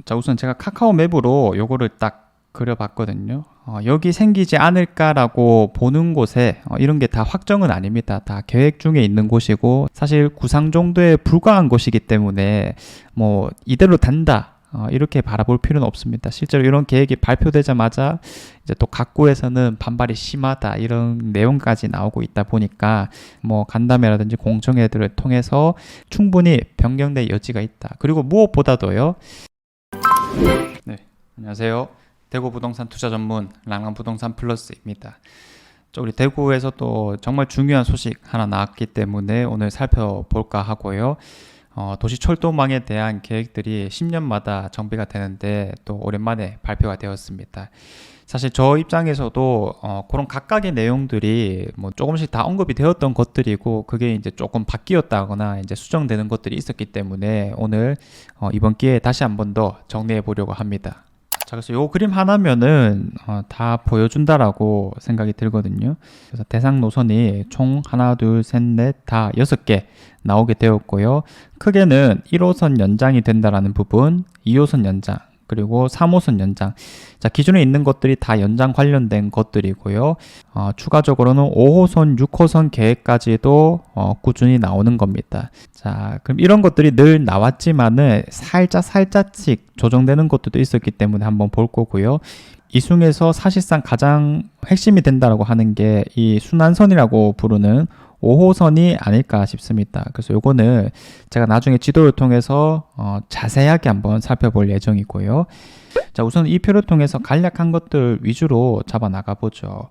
자, 우선 제가 카카오 맵으로 요거를 딱 그려봤거든요. 여기 생기지 않을까라고 보는 곳에 이런 게 다 확정은 아닙니다. 다 계획 중에 있는 곳이고, 사실 구상 정도에 불과한 곳이기 때문에 뭐 이대로 단다 이렇게 바라볼 필요는 없습니다. 실제로 이런 계획이 발표되자마자 이제 또 각구에서는 반발이 심하다 이런 내용까지 나오고 있다 보니까 뭐 간담회라든지 공청회들을 통해서 충분히 변경될 여지가 있다. 그리고 무엇보다도요. 네, 안녕하세요. 대구 부동산 투자 전문 랑랑부동산 플러스입니다. 우리 대구에서 또 정말 중요한 소식 하나 나왔기 때문에 오늘 살펴볼까 하고요. 도시철도망에 대한 계획들이 10년마다 정비가 되는데 또 오랜만에 발표가 되었습니다. 사실 저 입장에서도 그런 각각의 내용들이 뭐 조금씩 다 언급이 되었던 것들이고, 그게 이제 조금 바뀌었다거나 이제 수정되는 것들이 있었기 때문에 오늘 이번 기회에 다시 한 번 더 정리해 보려고 합니다. 자, 그래서 요 그림 하나면은 다 보여준다라고 생각이 들거든요. 그래서 대상 노선이 총 하나, 둘, 셋, 넷, 다 6개 나오게 되었고요. 크게는 1호선 연장이 된다라는 부분, 2호선 연장, 그리고 3호선 연장. 자, 기존에 있는 것들이 다 연장 관련된 것들이고요. 추가적으로는 5호선, 6호선 계획까지도 꾸준히 나오는 겁니다. 자, 그럼 이런 것들이 늘 나왔지만은 살짝씩 조정되는 것들도 있었기 때문에 한번 볼 거고요. 이 중에서 사실상 가장 핵심이 된다라고 하는 게 이 순환선이라고 부르는 5호선이 아닐까 싶습니다. 그래서 요거는 제가 나중에 지도를 통해서 자세하게 한번 살펴볼 예정이고요. 자, 우선 이 표를 통해서 간략한 것들 위주로 잡아 나가 보죠.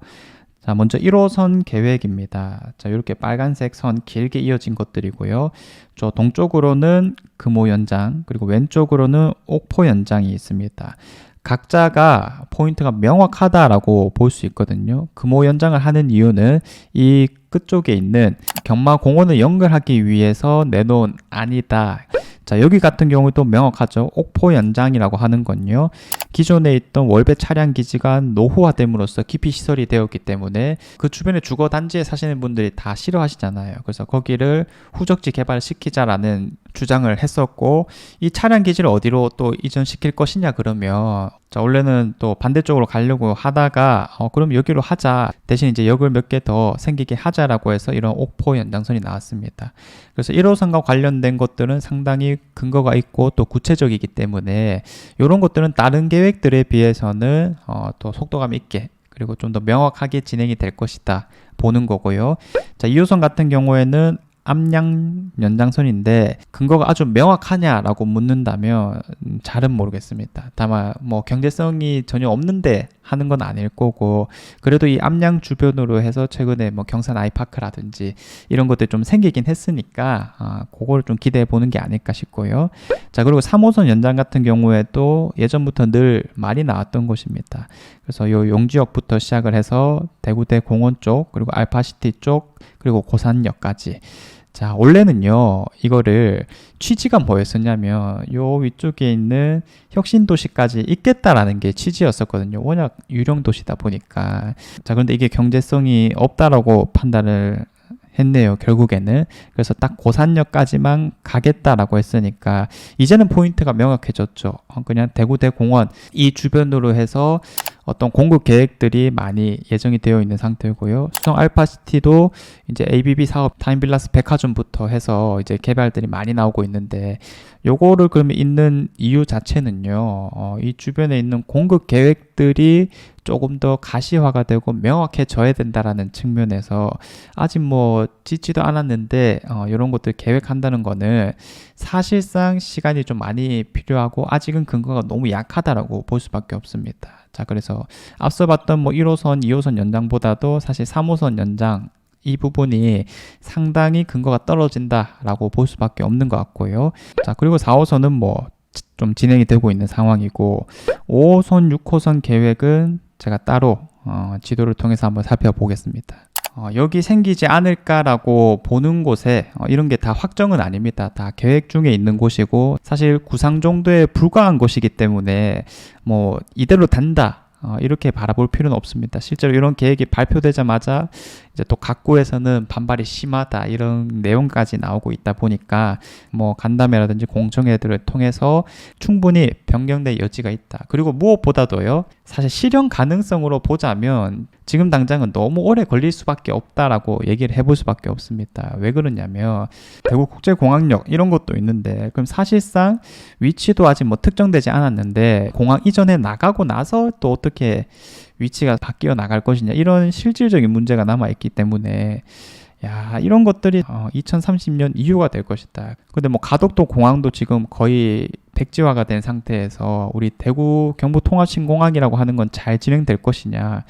자, 먼저 1호선 계획입니다. 자, 이렇게 빨간색 선 길게 이어진 것들이고요. 저 동쪽으로는 금호 연장, 그리고 왼쪽으로는 옥포 연장이 있습니다. 각자가 포인트가 명확하다라고 볼 수 있거든요. 금호 연장을 하는 이유는 이 끝쪽에 있는 경마공원을 연결하기 위해서 내놓은 안이다. 자, 여기 같은 경우도 명확하죠. 옥포 연장이라고 하는 건요, 기존에 있던 월배 차량 기지가 노후화됨으로써 기피 시설이 되었기 때문에 그 주변에 주거 단지에 사시는 분들이 다 싫어하시잖아요. 그래서 거기를 후적지 개발시키자라는 주장을 했었고, 이 차량 기지를 어디로 또 이전시킬 것이냐 그러면, 자, 원래는 또 반대쪽으로 가려고 하다가 그럼 여기로 하자, 대신 이제 역을 몇 개 더 생기게 하자라고 해서 이런 옥포 연장선이 나왔습니다. 그래서 1호선과 관련된 것들은 상당히 근거가 있고 또 구체적이기 때문에 이런 것들은 다른 계획들에 비해서는 또 속도감 있게, 그리고 좀 더 명확하게 진행이 될 것이다 보는 거고요. 자, 2호선 같은 경우에는 암양 연장선인데 근거가 아주 명확하냐라고 묻는다면 잘은 모르겠습니다. 다만 뭐 경제성이 전혀 없는데 하는 건 아닐 거고, 그래도 이 암양 주변으로 해서 최근에 뭐 경산 아이파크라든지 이런 것들이 좀 생기긴 했으니까 그걸 좀 기대해 보는 게 아닐까 싶고요. 자, 그리고 3호선 연장 같은 경우에도 예전부터 늘 많이 나왔던 곳입니다. 그래서 요 용지역부터 시작을 해서 대구대 공원 쪽, 그리고 알파시티 쪽, 그리고 고산역까지. 자, 원래는요, 이거를 취지가 뭐였었냐면 요 위쪽에 있는 혁신도시까지 있겠다라는 게 취지였었거든요. 워낙 유령 도시다 보니까. 자, 그런데 이게 경제성이 없다라고 판단을 했네요, 결국에는. 그래서 딱 고산역까지만 가겠다라고 했으니까 이제는 포인트가 명확해졌죠. 그냥 대구대 공원 이 주변으로 해서 어떤 공급 계획들이 많이 예정이 되어 있는 상태고요. 수성 알파시티도 이제 ABB 사업 타임빌라스 백화점부터 해서 이제 개발들이 많이 나오고 있는데, 요거를 그러면 있는 이유 자체는요, 이 주변에 있는 공급 계획들이 조금 더 가시화가 되고 명확해져야 된다라는 측면에서 아직 뭐 짓지도 않았는데 이런 것들 계획한다는 거는 사실상 시간이 좀 많이 필요하고 아직은 근거가 너무 약하다라고 볼 수밖에 없습니다. 자, 그래서 앞서 봤던 뭐 1호선, 2호선 연장보다도 사실 3호선 연장 이 부분이 상당히 근거가 떨어진다라고 볼 수밖에 없는 것 같고요. 자, 그리고 4호선은 뭐 좀 진행이 되고 있는 상황이고, 5호선, 6호선 계획은 제가 따로 지도를 통해서 한번 살펴보겠습니다. 여기 생기지 않을까라고 보는 곳에 이런 게 다 확정은 아닙니다. 다 계획 중에 있는 곳이고, 사실 구상 정도에 불과한 곳이기 때문에 뭐 이대로 단다 이렇게 바라볼 필요는 없습니다. 실제로 이런 계획이 발표되자마자 이제 또 각구에서는 반발이 심하다 이런 내용까지 나오고 있다 보니까 뭐 간담회라든지 공청회들을 통해서 충분히 변경될 여지가 있다. 그리고 무엇보다도요, 사실 실현 가능성으로 보자면 지금 당장은 너무 오래 걸릴 수밖에 없다라고 얘기를 해볼 수밖에 없습니다. 왜 그러냐면 대구국제공항역 이런 것도 있는데, 그럼 사실상 위치도 아직 뭐 특정되지 않았는데 공항 이전에 나가고 나서 또 어떻게 위치가 바뀌어 나갈 것이냐, 이런 실질적인 문제가 남아있기 때문에 이런 것들이 2030년 이후가 될 것이다. 근데 뭐 가덕도 공항도 지금 거의 백지화가 된 상태에서 우리 대구 경부통합신공항이라고 하는 건 잘 진행될 것이냐,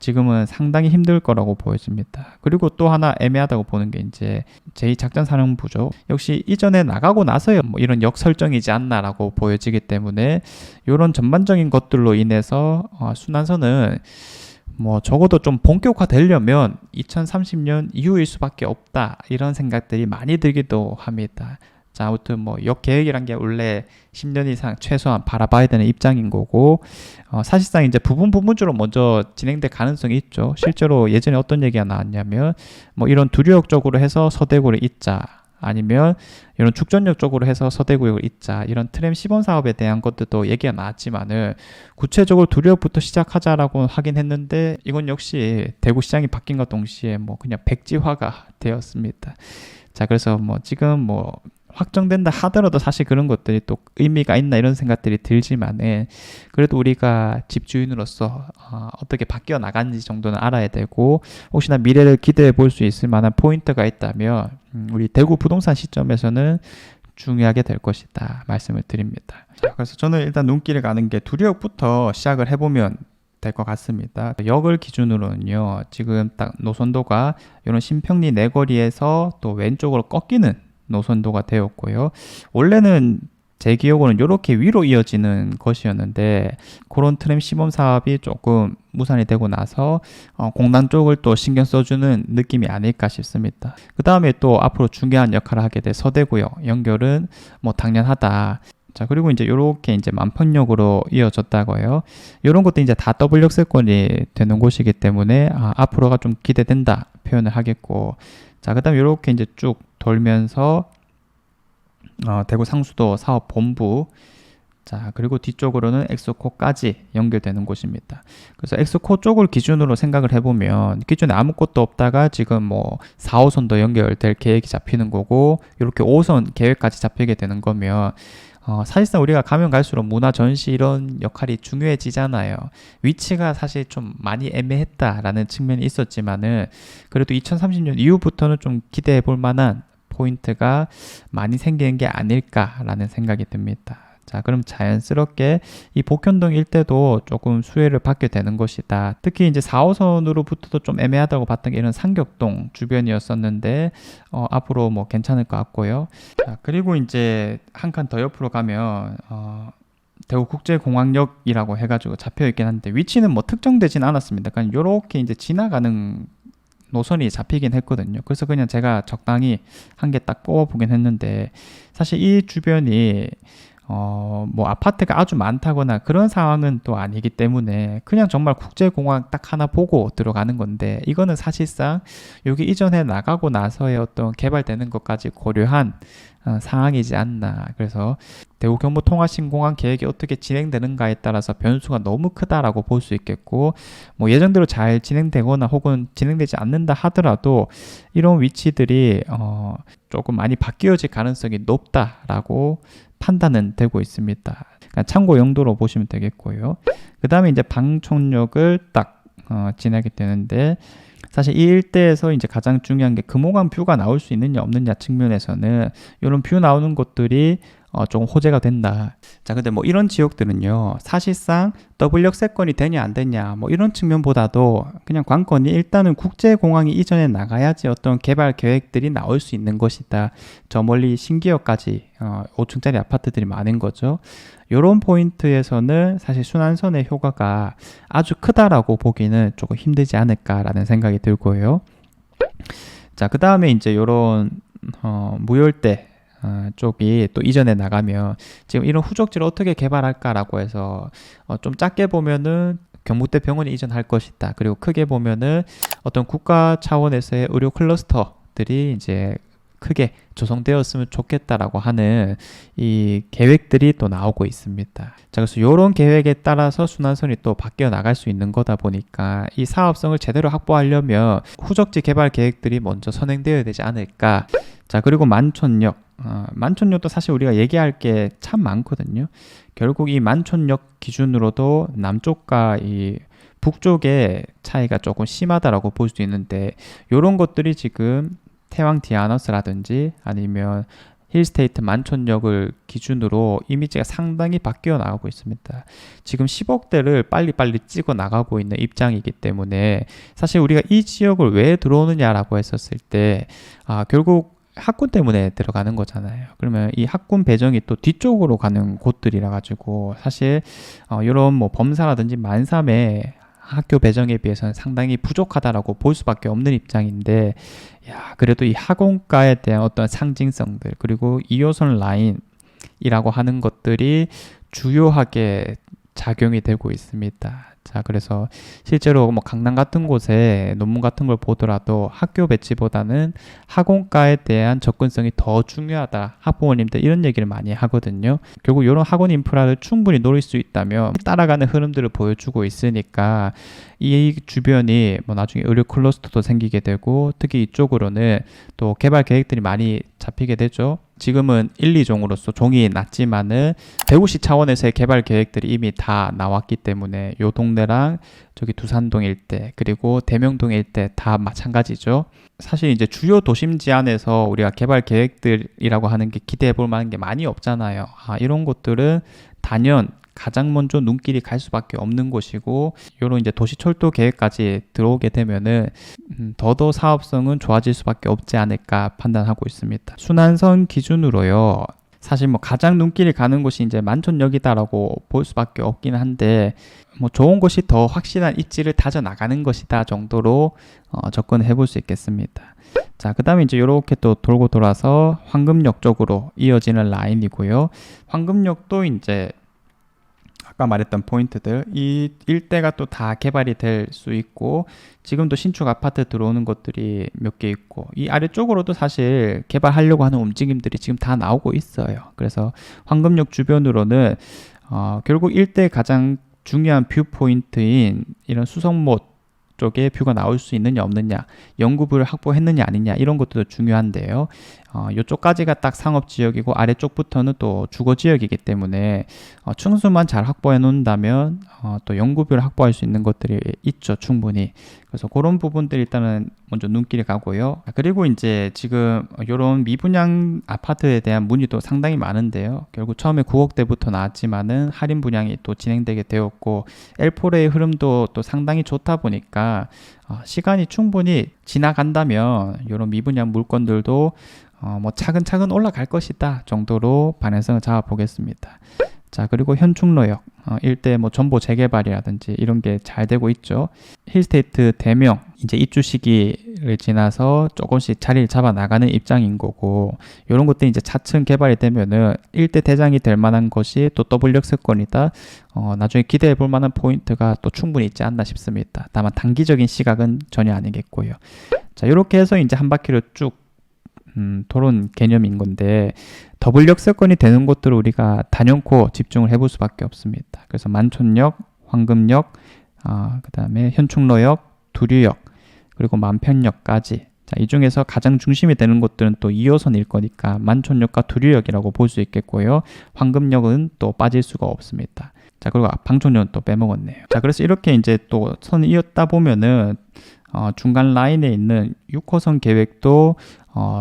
지금은 상당히 힘들 거라고 보여집니다. 그리고 또 하나 애매하다고 보는 게 이제 제2작전사령부죠. 역시 이전에 나가고 나서야 뭐 이런 역설정이지 않나라고 보여지기 때문에 이런 전반적인 것들로 인해서 순환선은 뭐 적어도 좀 본격화되려면 2030년 이후일 수밖에 없다, 이런 생각들이 많이 들기도 합니다. 자, 아무튼 뭐 역계획이란 게 원래 10년 이상 최소한 바라봐야 되는 입장인 거고, 사실상 이제 부분적으로 먼저 진행될 가능성이 있죠. 실제로 예전에 어떤 얘기가 나왔냐면 뭐 이런 두류역 쪽으로 해서 서대구를 잇자, 아니면 이런 죽전역 쪽으로 해서 서대구역을 잇자, 이런 트램 시범 사업에 대한 것들도 얘기가 나왔지만은 구체적으로 두류역부터 시작하자라고 하긴 했는데 이건 역시 대구시장이 바뀐과 동시에 뭐 그냥 백지화가 되었습니다. 자, 그래서 뭐 지금 뭐 확정된다 하더라도 사실 그런 것들이 또 의미가 있나 이런 생각들이 들지만은, 그래도 우리가 집주인으로서 어떻게 바뀌어 나간지 정도는 알아야 되고, 혹시나 미래를 기대해 볼 수 있을 만한 포인트가 있다면 우리 대구 부동산 시점에서는 중요하게 될 것이다 말씀을 드립니다. 자, 그래서 저는 일단 눈길을 가는 게 두류역부터 시작을 해보면 될 것 같습니다. 역을 기준으로는요, 지금 딱 노선도가 이런 신평리 내거리에서 또 왼쪽으로 꺾이는 노선도가 되었고요. 원래는 제 기억으로는 이렇게 위로 이어지는 것이었는데 그런 트램 시범 사업이 조금 무산이 되고 나서 공단 쪽을 또 신경 써주는 느낌이 아닐까 싶습니다. 그 다음에 또 앞으로 중요한 역할을 하게 될 서대구역 연결은 뭐 당연하다. 자, 그리고 이제 요렇게 이제 만평역으로 이어졌다고요. 요런 것도 이제 다 더블 역세권이 되는 곳이기 때문에 앞으로가 좀 기대된다 표현을 하겠고, 자, 그 다음에 요렇게 이제 쭉 돌면서 대구 상수도 사업본부, 자, 그리고 뒤쪽으로는 엑소코까지 연결되는 곳입니다. 그래서 엑소코 쪽을 기준으로 생각을 해보면 기존에 아무것도 없다가 지금 뭐 4호선도 연결될 계획이 잡히는 거고, 이렇게 5호선 계획까지 잡히게 되는 거면 사실상 우리가 가면 갈수록 문화 전시 이런 역할이 중요해지잖아요. 위치가 사실 좀 많이 애매했다라는 측면이 있었지만은 그래도 2030년 이후부터는 좀 기대해 볼 만한 포인트가 많이 생기는 게 아닐까라는 생각이 듭니다. 자, 그럼 자연스럽게 이 복현동 일대도 조금 수혜를 받게 되는 것이다. 특히 이제 4호선으로부터도 좀 애매하다고 봤던 게 이런 상격동 주변이었었는데 앞으로 뭐 괜찮을 것 같고요. 자, 그리고 이제 한 칸 더 옆으로 가면 대구국제공항역이라고 해가지고 잡혀 있긴 한데 위치는 뭐 특정되진 않았습니다. 그러니까 이렇게 이제 지나가는 노선이 잡히긴 했거든요. 그래서 그냥 제가 적당히 한 개 딱 뽑아보긴 했는데, 사실 이 주변이 뭐 아파트가 아주 많다거나 그런 상황은 또 아니기 때문에 그냥 정말 국제공항 딱 하나 보고 들어가는 건데, 이거는 사실상 여기 이전에 나가고 나서의 어떤 개발되는 것까지 고려한 상황이지 않나. 그래서 대구 경부통합신공항 계획이 어떻게 진행되는가에 따라서 변수가 너무 크다라고 볼 수 있겠고, 뭐 예정대로 잘 진행되거나 혹은 진행되지 않는다 하더라도 이런 위치들이 조금 많이 바뀌어질 가능성이 높다라고 판단은 되고 있습니다. 그러니까 참고 용도로 보시면 되겠고요. 그 다음에 이제 방촌역을 딱 지나게 되는데, 사실 이 일대에서 이제 가장 중요한 게 금호강 뷰가 나올 수 있느냐 없느냐 측면에서는 이런 뷰 나오는 곳들이 조금 호재가 된다. 자, 근데 뭐 이런 지역들은요, 사실상 더블 역세권이 되냐 안 되냐 뭐 이런 측면보다도 그냥 관건이 일단은 국제공항이 이전에 나가야지 어떤 개발 계획들이 나올 수 있는 것이다. 저 멀리 신기역까지 5층짜리 아파트들이 많은 거죠. 이런 포인트에서는 사실 순환선의 효과가 아주 크다라고 보기는 조금 힘들지 않을까라는 생각이 들고요. 자, 그 다음에 이제 이런 무열대 쪽이 또 이전에 나가면 지금 이런 후적지를 어떻게 개발할까라고 해서 좀 작게 보면은 경북대 병원이 이전할 것이다. 그리고 크게 보면은 어떤 국가 차원에서의 의료 클러스터들이 이제 크게 조성되었으면 좋겠다라고 하는 이 계획들이 또 나오고 있습니다. 자, 그래서 이런 계획에 따라서 순환선이 또 바뀌어 나갈 수 있는 거다 보니까 이 사업성을 제대로 확보하려면 후적지 개발 계획들이 먼저 선행되어야 되지 않을까. 자, 그리고 만촌역. 만촌역도 사실 우리가 얘기할 게 참 많거든요. 결국 이 만촌역 기준으로도 남쪽과 이 북쪽의 차이가 조금 심하다라고 볼 수 있는데 이런 것들이 지금 태왕 디아너스라든지 아니면 힐스테이트 만촌역을 기준으로 이미지가 상당히 바뀌어 나가고 있습니다. 지금 10억대를 빨리빨리 찍어 나가고 있는 입장이기 때문에 사실 우리가 이 지역을 왜 들어오느냐라고 했었을 때 결국 학군 때문에 들어가는 거잖아요. 그러면 이 학군 배정이 또 뒤쪽으로 가는 곳들이라 가지고 사실 이런 뭐 범사라든지 만삼의 학교 배정에 비해서는 상당히 부족하다라고 볼 수밖에 없는 입장인데, 야, 그래도 이 학원가에 대한 어떤 상징성들 그리고 2호선 라인이라고 하는 것들이 주요하게 작용이 되고 있습니다. 자, 그래서 실제로 뭐 강남 같은 곳에 논문 같은 걸 보더라도 학교 배치보다는 학원가에 대한 접근성이 더 중요하다. 학부모님들 이런 얘기를 많이 하거든요. 결국 이런 학원 인프라를 충분히 노릴 수 있다면 따라가는 흐름들을 보여주고 있으니까 이 주변이 뭐 나중에 의료 클러스터도 생기게 되고 특히 이쪽으로는 또 개발 계획들이 많이 잡히게 되죠. 지금은 1, 2종으로서 종이 났지만은 대구시 차원에서의 개발 계획들이 이미 다 나왔기 때문에 요 동네랑 저기 두산동 일대 그리고 대명동 일대 다 마찬가지죠. 사실 이제 주요 도심지 안에서 우리가 개발 계획들이라고 하는 게 기대해 볼 만한 게 많이 없잖아요. 이런 곳들은 단연 가장 먼저 눈길이 갈 수밖에 없는 곳이고 이런 이제 도시철도 계획까지 들어오게 되면은 더더 사업성은 좋아질 수밖에 없지 않을까 판단하고 있습니다. 순환선 기준으로요. 사실 뭐 가장 눈길이 가는 곳이 이제 만촌역이다라고 볼 수밖에 없긴 한데 뭐 좋은 곳이 더 확실한 입지를 다져 나가는 것이다 정도로 접근해 볼 수 있겠습니다. 자, 그 다음에 이제 이렇게 또 돌고 돌아서 황금역 쪽으로 이어지는 라인이고요. 황금역도 이제 아까 말했던 포인트들 이 일대가 또 다 개발이 될 수 있고 지금도 신축 아파트 들어오는 것들이 몇 개 있고 이 아래쪽으로도 사실 개발하려고 하는 움직임들이 지금 다 나오고 있어요. 그래서 황금역 주변으로는 결국 일대 가장 중요한 뷰 포인트인 이런 수성못 쪽에 뷰가 나올 수 있느냐 없느냐 연구부를 확보했느냐 아니냐 이런 것도 중요한데요. 이쪽까지가 딱 상업지역이고 아래쪽부터는 또 주거지역이기 때문에 층수만 잘 확보해 놓는다면 또 연구비를 확보할 수 있는 것들이 있죠 충분히. 그래서 그런 부분들이 일단은 먼저 눈길이 가고요. 그리고 이제 지금 이런 미분양 아파트에 대한 문의도 상당히 많은데요. 결국 처음에 9억대부터 나왔지만은 할인 분양이 또 진행되게 되었고 L4의 흐름도 또 상당히 좋다 보니까 시간이 충분히 지나간다면 이런 미분양 물건들도 뭐 차근차근 올라갈 것이다 정도로 방향성을 잡아보겠습니다. 자, 그리고 현충로역 일대 뭐 전보 재개발이라든지 이런 게 잘 되고 있죠. 힐스테이트 대명 이제 입주 시기를 지나서 조금씩 자리를 잡아 나가는 입장인 거고 이런 것들이 이제 차츰 개발이 되면은 일대 대장이 될 만한 것이 또 더블역세권이다. 나중에 기대해 볼 만한 포인트가 또 충분히 있지 않나 싶습니다. 다만 단기적인 시각은 전혀 아니겠고요. 자, 이렇게 해서 이제 한 바퀴를 쭉 토론 개념인 건데 더블 역세권이 되는 곳들을 우리가 단연코 집중을 해볼 수밖에 없습니다. 그래서 만촌역, 황금역, 그 다음에 현충로역, 두류역, 그리고 만편역까지 자, 이 중에서 가장 중심이 되는 곳들은 또 2호선일 거니까 만촌역과 두류역이라고 볼 수 있겠고요. 황금역은 또 빠질 수가 없습니다. 자, 그리고 방촌역은 또 빼먹었네요. 자, 그래서 이렇게 이제 또 선을 이었다 보면은 중간 라인에 있는 6호선 계획도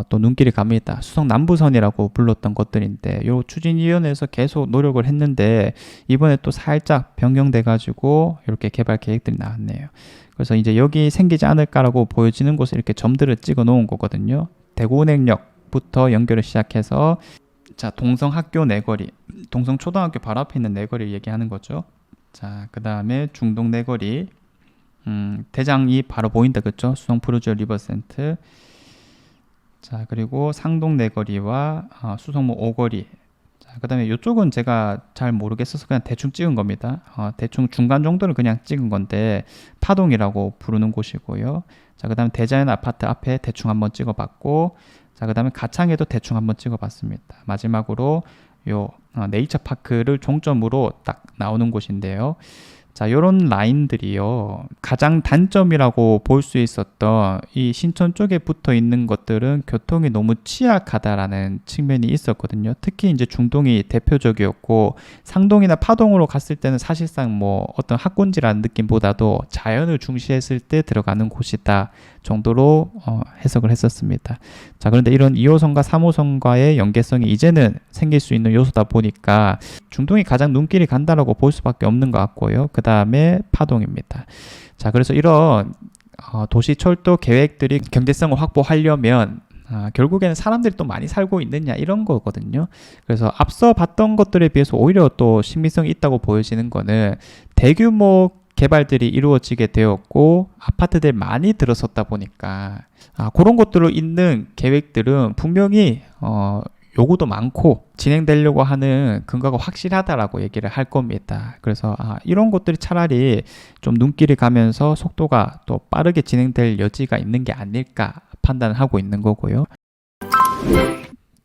또 눈길이 갑니다. 수성 남부선이라고 불렀던 것들인데 요 추진위원회에서 계속 노력을 했는데 이번에 또 살짝 변경돼 가지고 이렇게 개발 계획들이 나왔네요. 그래서 이제 여기 생기지 않을까라고 보여지는 곳에 이렇게 점들을 찍어 놓은 거거든요. 대구은행역부터 연결을 시작해서 자, 동성학교 내거리, 동성초등학교 바로 앞에 있는 내거리를 얘기하는 거죠. 자, 그 다음에 중동 내거리, 대장이 바로 보인다, 그쵸? 수성 푸르지오 리버센트. 자, 그리고 상동 내거리와 수성모 오거리. 자, 그다음에 이쪽은 제가 잘 모르겠어서 그냥 대충 찍은 겁니다. 대충 중간 정도를 그냥 찍은 건데 파동이라고 부르는 곳이고요. 자, 그다음에 대자연 아파트 앞에 대충 한번 찍어봤고, 자, 그다음에 가창에도 대충 한번 찍어봤습니다. 마지막으로 요 네이처 파크를 종점으로 딱 나오는 곳인데요. 자, 요런 라인들이요. 가장 단점이라고 볼 수 있었던 이 신촌 쪽에 붙어 있는 것들은 교통이 너무 취약하다라는 측면이 있었거든요. 특히 이제 중동이 대표적이었고, 상동이나 파동으로 갔을 때는 사실상 뭐 어떤 학군지라는 느낌보다도 자연을 중시했을 때 들어가는 곳이다 정도로 해석을 했었습니다. 자, 그런데 이런 2호선과 3호선과의 연계성이 이제는 생길 수 있는 요소다 보니까 중동이 가장 눈길이 간다라고 볼 수밖에 없는 것 같고요. 그 다음에 파동입니다. 자, 그래서 이런 도시 철도 계획들이 경제성을 확보하려면 결국에는 사람들이 또 많이 살고 있느냐 이런 거거든요. 그래서 앞서 봤던 것들에 비해서 오히려 또 신빙성이 있다고 보여지는 거는 대규모 개발들이 이루어지게 되었고 아파트들 많이 들어섰다 보니까 그런 것들로 있는 계획들은 분명히 요구도 많고 진행되려고 하는 근거가 확실하다라고 얘기를 할 겁니다. 그래서 이런 것들이 차라리 좀 눈길이 가면서 속도가 또 빠르게 진행될 여지가 있는 게 아닐까 판단을 하고 있는 거고요.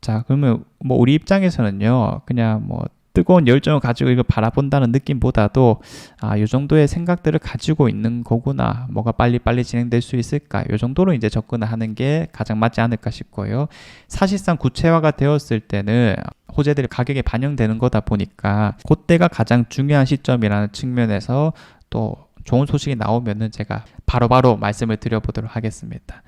자, 그러면 뭐 우리 입장에서는요, 그냥 뭐 뜨거운 열정을 가지고 이걸 바라본다는 느낌보다도 이 정도의 생각들을 가지고 있는 거구나, 뭐가 빨리빨리 진행될 수 있을까, 이 정도로 이제 접근을 하는 게 가장 맞지 않을까 싶고요. 사실상 구체화가 되었을 때는 호재들이 가격에 반영되는 거다 보니까 그때가 가장 중요한 시점이라는 측면에서 또 좋은 소식이 나오면은 제가 바로바로 말씀을 드려보도록 하겠습니다.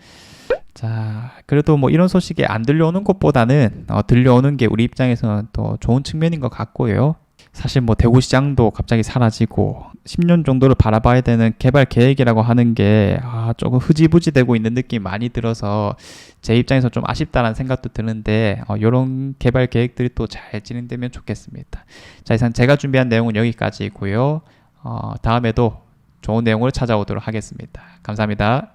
자, 그래도 뭐 이런 소식이 안 들려오는 것보다는 들려오는 게 우리 입장에서는 또 좋은 측면인 것 같고요. 사실 뭐 대구시장도 갑자기 사라지고 10년 정도를 바라봐야 되는 개발 계획이라고 하는 게 조금 흐지부지 되고 있는 느낌이 많이 들어서 제 입장에서 좀 아쉽다는 생각도 드는데 이런 개발 계획들이 또 잘 진행되면 좋겠습니다. 자, 이상 제가 준비한 내용은 여기까지고요. 다음에도 좋은 내용으로 찾아오도록 하겠습니다. 감사합니다.